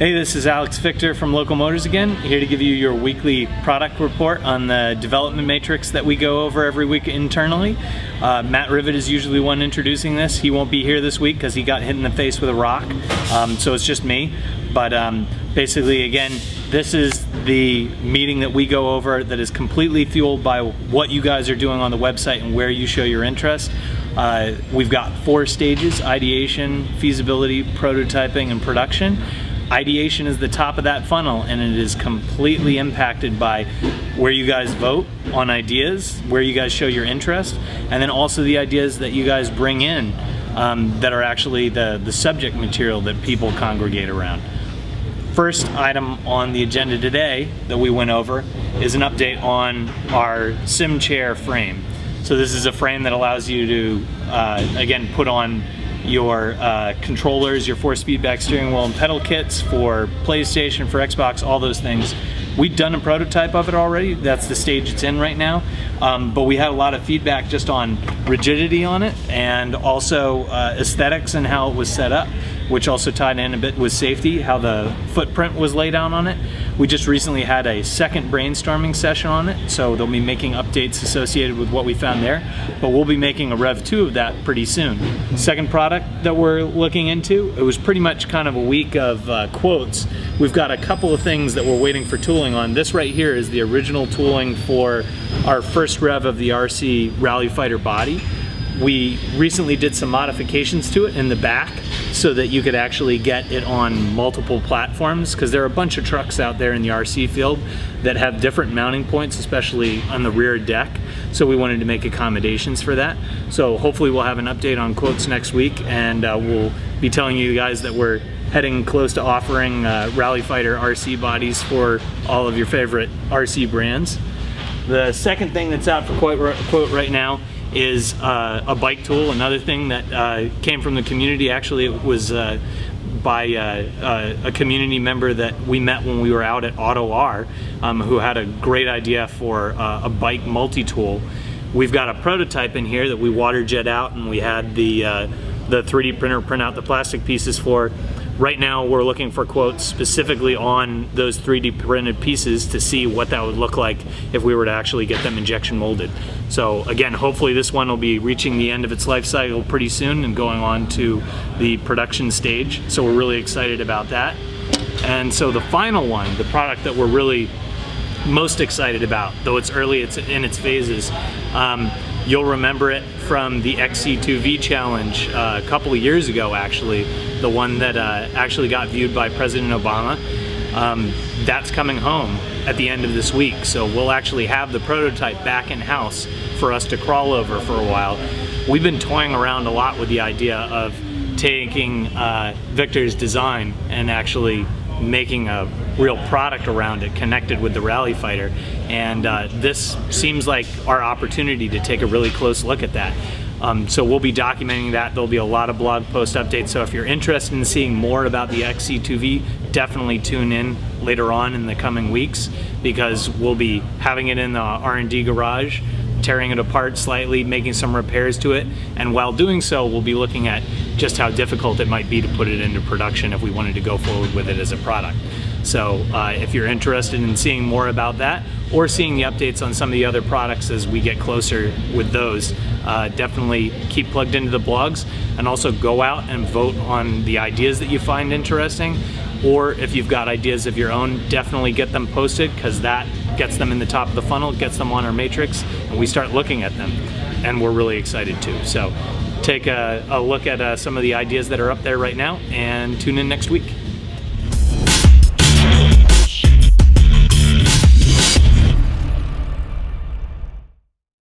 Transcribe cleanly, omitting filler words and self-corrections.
Hey, this is Alex Fiechter from Local Motors again, here to give you your weekly product report on the development matrix that we go over every week internally. Matt Rivet is usually one introducing this. He won't be here this week because he got hit in the face with a rock, so it's just me. But basically, again, this is the meeting that we go over that is completely fueled by what you guys are doing on the website and where you show your interest. We've got 4 stages: ideation, feasibility, prototyping, and production. Ideation is the top of that funnel, and it is completely impacted by where you guys vote on ideas, where you guys show your interest, and then also the ideas that you guys bring in that are actually the subject material that people congregate around. First item on the agenda today that we went over is an update on our sim chair frame. So this is a frame that allows you to, again, put on your controllers, your force feedback steering wheel and pedal kits for PlayStation, for Xbox, all those things. We've done a prototype of it already. That's the stage it's in right now. But we had a lot of feedback just on rigidity on it, and also aesthetics and how it was set up, which also tied in a bit with safety, how the footprint was laid out on it. We just recently had a second brainstorming session on it, so they'll be making updates associated with what we found there, but we'll be making a Rev 2 of that pretty soon. Second product that we're looking into, it was pretty much kind of a week of quotes. We've got a couple of things that we're waiting for tooling on. This right here is the original tooling for our first rev of the RC Rally Fighter body. We recently did some modifications to it in the back so that you could actually get it on multiple platforms, because there are a bunch of trucks out there in the RC field that have different mounting points, especially on the rear deck. So we wanted to make accommodations for that. So hopefully we'll have an update on quotes next week, and we'll be telling you guys that we're heading close to offering Rally Fighter RC bodies for all of your favorite RC brands. The second thing that's out for quote right now is a bike tool. Another thing that came from the community. Actually, it was by a community member that we met when we were out at Auto R, who had a great idea for a bike multi-tool. We've got a prototype in here that we water jet out, and we had the 3D printer print out the plastic pieces for. Right now we're looking for quotes specifically on those 3D printed pieces to see what that would look like if we were to actually get them injection molded. So again, hopefully this one will be reaching the end of its life cycle pretty soon and going on to the production stage. So we're really excited about that. And so the final one, the product that we're really most excited about, though it's early, it's in its phases, you'll remember it from the XC2V challenge a couple of years ago, actually, the one that actually got viewed by President Obama. That's coming home at the end of this week, so we'll actually have the prototype back in-house for us to crawl over for a while. We've been toying around a lot with the idea of taking Victor's design and actually making a real product around it connected with the Rally Fighter, and this seems like our opportunity to take a really close look at that. So we'll be documenting that. There'll be a lot of blog post updates, so if you're interested in seeing more about the XC2V, definitely tune in later on in the coming weeks, because we'll be having it in the R&D garage, tearing it apart slightly, making some repairs to it, and while doing so we'll be looking at just how difficult it might be to put it into production if we wanted to go forward with it as a product. So if you're interested in seeing more about that, or seeing the updates on some of the other products as we get closer with those, definitely keep plugged into the blogs, and also go out and vote on the ideas that you find interesting. Or if you've got ideas of your own, definitely get them posted, because that gets them in the top of the funnel, gets them on our matrix, and we start looking at them, and we're really excited too. So take a look at some of the ideas that are up there right now, and tune in next week.